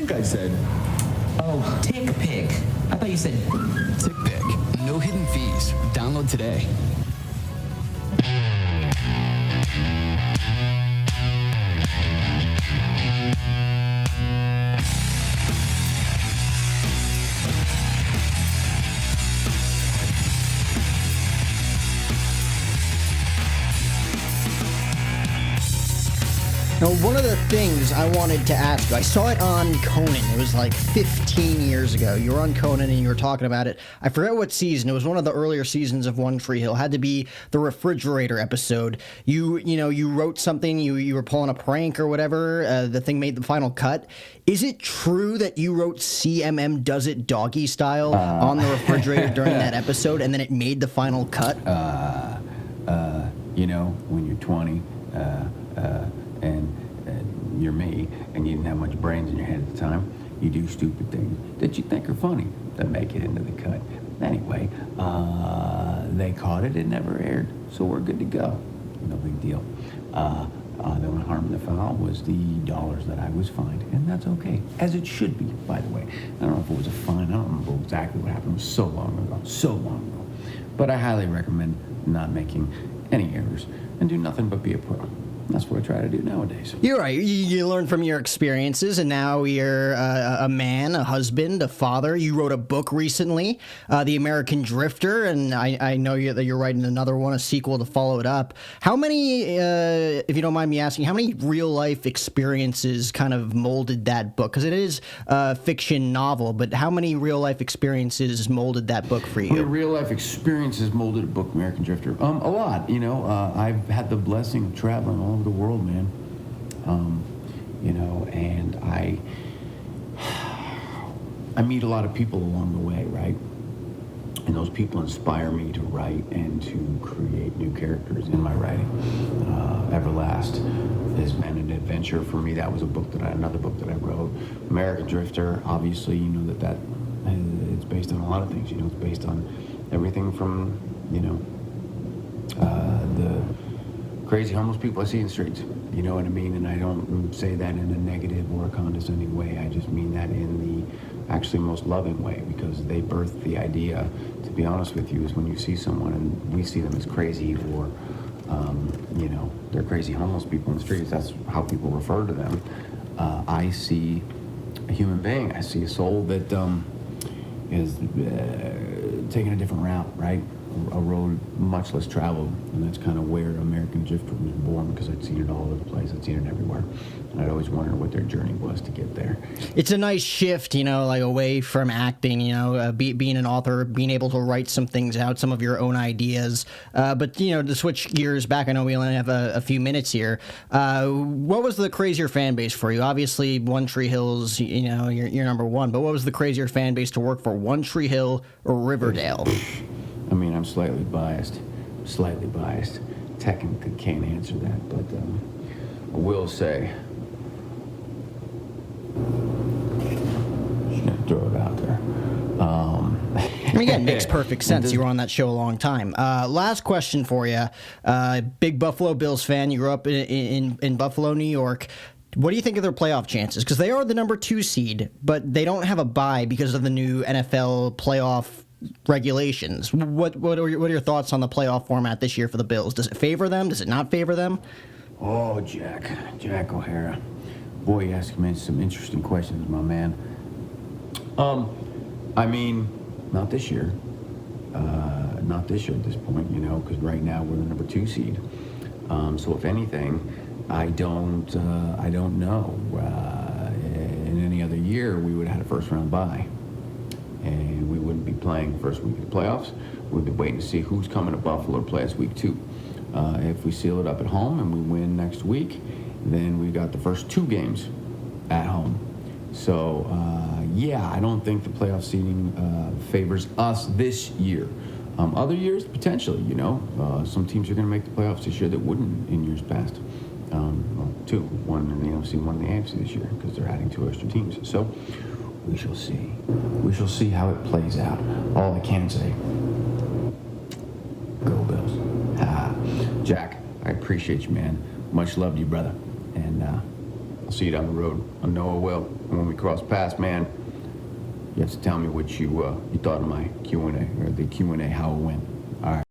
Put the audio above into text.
think I said? Oh, Tick Pick. I thought you said... Tick Pick. No hidden fees. Download today. Now, one of the things I wanted to ask you, I saw it on Conan. It was like 15 years ago. You were on Conan and you were talking about it. I forget what season. It was one of the earlier seasons of One Tree Hill. It had to be the refrigerator episode. You wrote something. You were pulling a prank or whatever. The thing made the final cut. Is it true that you wrote CMM Does It Doggy Style on the refrigerator during that episode, and then it made the final cut? When you're 20, and you're me, and you didn't have much brains in your head at the time, you do stupid things that you think are funny that make it into the cut. Anyway, they caught it. It never aired, so we're good to go. No big deal. The only harm in the foul was the dollars that I was fined, and that's okay, as it should be, by the way. I don't know if it was a fine. I don't remember exactly what happened. It was so long ago. But I highly recommend not making any errors and do nothing but be a pro. That's what I try to do nowadays. You're right. You learn from your experiences, and now you're a man, a husband, a father. You wrote a book recently, The American Drifter, and I know that you're writing another one, a sequel to follow it up. How many, if you don't mind me asking, how many real-life experiences kind of molded that book? Because it is a fiction novel, but how many real-life experiences molded that book for you? Real-life experiences molded a book, American Drifter? A lot. I've had the blessing of traveling all over the world, man. And I meet a lot of people along the way, right? And those people inspire me to write and to create new characters in my writing. Everlast has been an adventure for me. That was another book that I wrote. American Drifter, obviously, that it's based on a lot of things. It's based on everything from, the crazy homeless people I see in the streets. You know what I mean? And I don't say that in a negative or a condescending way. I just mean that in the actually most loving way, because they birthed the idea, to be honest with you, is when you see someone and we see them as crazy or, they're crazy homeless people in the streets. That's how people refer to them. I see a human being. I see a soul that is taking a different route, right? A road much less traveled, and that's kind of where American Drifter was born, because I'd seen it all over the place. I'd seen it everywhere, and I'd always wondered what their journey was to get there. It's a nice shift, like away from acting, being an author, being able to write some things out, some of your own ideas. But to switch gears back, I know we only have a few minutes here. What was the crazier fan base for you? Obviously, One Tree Hill's, you're number one, but what was the crazier fan base to work for, One Tree Hill or Riverdale? I mean, I'm slightly biased. Technically can't answer that, but I will say, just gonna throw it out there. Again, makes perfect sense. You were on that show a long time. Last question for you. Big Buffalo Bills fan. You grew up in Buffalo, New York. What do you think of their playoff chances? Because they are the number 2 seed, but they don't have a bye because of the new NFL playoff regulations. What are your thoughts on the playoff format this year for the Bills? Does it favor them? Does it not favor them? Oh, Jack O'Hara. Boy, you ask me some interesting questions, my man. I mean, not this year. Not this year at this point, because right now we're the number 2 seed. So if anything, I don't know. In any other year, we would have had a first-round bye, and we wouldn't be playing the first week of the playoffs. We'd be waiting to see who's coming to Buffalo to play us week 2. If we seal it up at home and we win next week, then we got the first 2 games at home. So, I don't think the playoff seeding favors us this year. Other years, potentially, some teams are going to make the playoffs this year that wouldn't in years past. 2, one in the NFC, one in the AFC this year, because they're adding 2 extra teams. So, we shall see. We shall see how it plays out. All I can say, go Bills. Jack, I appreciate you, man. Much love to you, brother. And I'll see you down the road. I know I will. And when we cross paths, man, you have to tell me what you thought of my Q&A, or the Q&A, how it went. All right.